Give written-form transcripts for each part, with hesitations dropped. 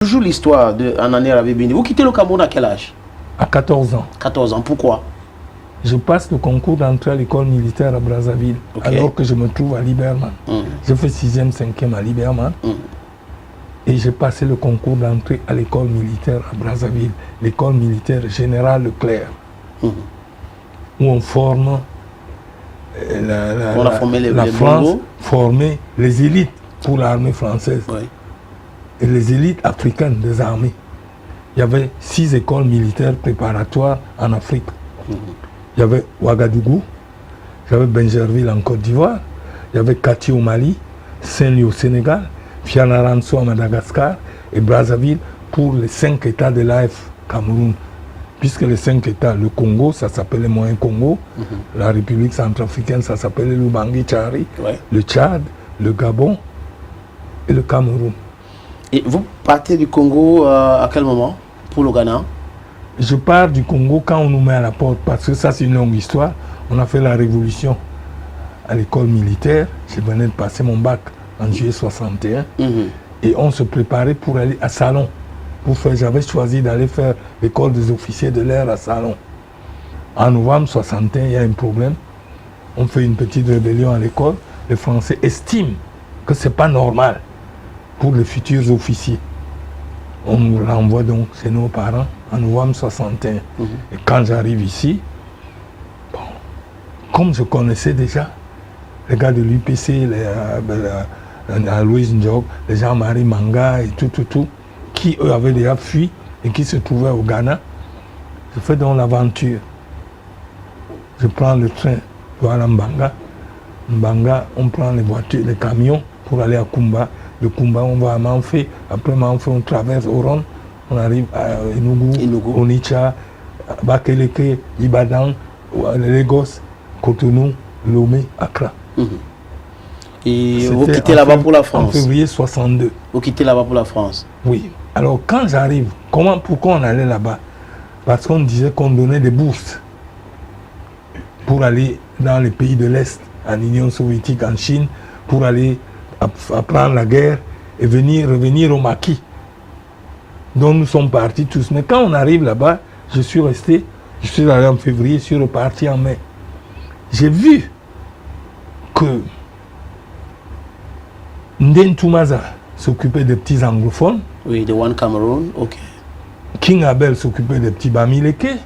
Toujours l'histoire de Anani Rabibini. Vous quittez le Cameroun à quel âge? À 14 ans. 14 ans, pourquoi? Je passe le concours d'entrée à l'école militaire à Brazzaville, alors que je me trouve à Liberman. J'ai fait 6e, 5e à Liberman. Et j'ai passé le concours d'entrée à l'école militaire à Brazzaville, l'école militaire Général Leclerc, où on forme la France, formait les élites pour l'armée française. Oui. Et les élites africaines des armées. Il y avait 6 écoles militaires préparatoires en Afrique. Il y avait Ouagadougou, il y avait Benjerville en Côte d'Ivoire, il y avait Kati au Mali, Saint-Louis au Sénégal, Fianarantsoa à Madagascar et Brazzaville pour les 5 États de l'AF Cameroun. Puisque les 5 États, le Congo, ça s'appelait Moyen Congo, la République centrafricaine, ça s'appelait l'Ubangui-Tchari, le Tchad, le Gabon et le Cameroun. Et vous partez du Congo à quel moment pour le Ghana? Je pars du Congo quand on nous met à la porte, parce que ça c'est une longue histoire. On a fait la révolution à l'école militaire. Je venais de passer mon bac en juillet 61. Et on se préparait pour aller à Salon. J'avais choisi d'aller faire l'école des officiers de l'air à Salon. En novembre 61, il y a un problème. On fait une petite rébellion à l'école. Les Français estiment que ce n'est pas normal pour les futurs officiers. On nous renvoie donc chez nos parents en novembre 61. Et quand j'arrive ici, bon, comme je connaissais déjà les gars de l'UPC, Aloïs Ndiog, les Jean-Marie Manga et tout, qui eux avaient déjà fui et qui se trouvaient au Ghana, je fais donc l'aventure. Je prends le train, je vais à Mbanga. Mbanga, on prend les voitures, les camions pour aller à Kumba. De Kumba, on va à Manfé. Après Manfé, on traverse Oron. On arrive à Enugu, Onitsha, Bakeleke, Ibadan, Lagos, Cotonou, Lomé, Accra. Et vous quittez là-bas pour la France? En février 62. Vous quittez là-bas pour la France? Oui. Alors quand j'arrive, pourquoi on allait là-bas? Parce qu'on disait qu'on donnait des bourses pour aller dans les pays de l'Est, en Union soviétique, en Chine, pour aller apprendre la guerre et revenir au maquis. Donc nous sommes partis tous. Mais quand on arrive là-bas, je suis allé en février, je suis reparti en mai. J'ai vu que Nden Toumaza s'occupait des petits anglophones. Oui, de One Cameroon, ok. King Abel s'occupait des petits Bamileke.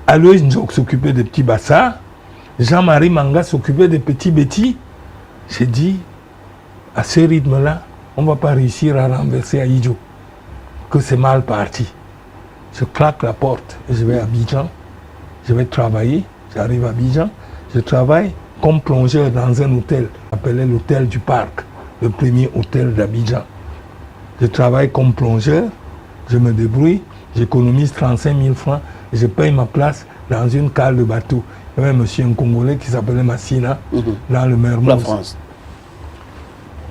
Aloïs Ndiok s'occupait des petits Bassards. Jean-Marie Manga s'occupait des petits Betty. J'ai dit, à ce rythme-là, on ne va pas réussir à renverser Aïdjo. Que c'est mal parti. Je claque la porte et je vais à Abidjan. Je vais travailler. J'arrive à Abidjan. Je travaille comme plongeur dans un hôtel, appelé l'hôtel du Parc, le premier hôtel d'Abidjan. Je travaille comme plongeur. Je me débrouille. J'économise 35 000 francs. Et je paye ma place dans une cale de bateau. Il y avait un monsieur congolais qui s'appelait Massina, dans le Mermoz. La France.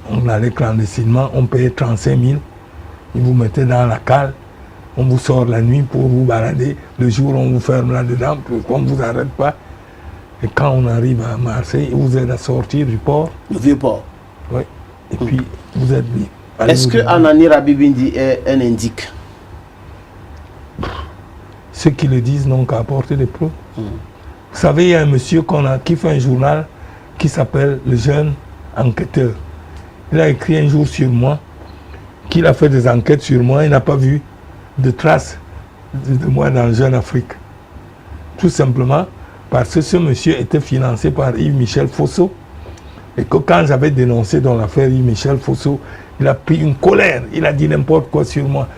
On allait clandestinement, on payait 35 000. Ils vous mettaient dans la cale. On vous sort la nuit pour vous balader. Le jour, on vous ferme là-dedans pour qu'on ne vous arrête pas. Et quand on arrive à Marseille, ils vous aident à sortir du port. Le vieux port. Oui. Et puis, vous êtes libre. Est-ce que Anani Rabibini est un indique? Ceux qui le disent n'ont qu'à apporter des preuves. Vous savez, il y a un monsieur qui fait un journal qui s'appelle Le Jeune Enquêteur. Il a écrit un jour sur moi, qu'il a fait des enquêtes sur moi, il n'a pas vu de traces de moi dans Jeune Afrique. Tout simplement parce que ce monsieur était financé par Yves-Michel Fosso. Et que quand j'avais dénoncé dans l'affaire Yves-Michel Fosso, il a pris une colère, il a dit n'importe quoi sur moi.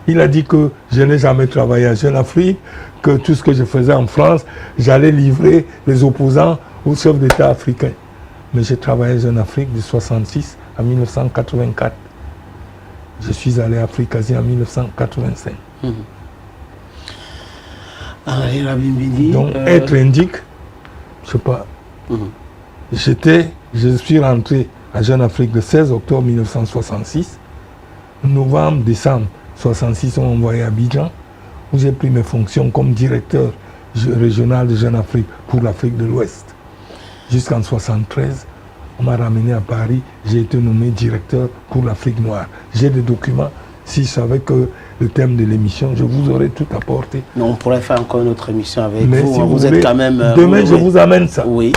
Il a dit que je n'ai jamais travaillé à Jeune Afrique, que tout ce que je faisais en France, j'allais livrer les opposants aux chefs d'État africains. Mais j'ai travaillé à Jeune Afrique de 1966 à 1984. Je suis allé à Africasie en 1985. Donc être indique, je ne sais pas. Je suis rentré à Jeune Afrique le 16 octobre 1966. Novembre, décembre 1966, on m'a envoyé à Abidjan, où j'ai pris mes fonctions comme directeur régional de Jeune Afrique pour l'Afrique de l'Ouest. Jusqu'en 1973, on m'a ramené à Paris, j'ai été nommé directeur pour l'Afrique noire. J'ai des documents Si je savais que le thème de l'émission, je vous aurais tout apporté. Non, on pourrait faire encore une autre émission avec Mais vous. si Vous voulez, êtes quand même... demain, je vous amène ça. Oui,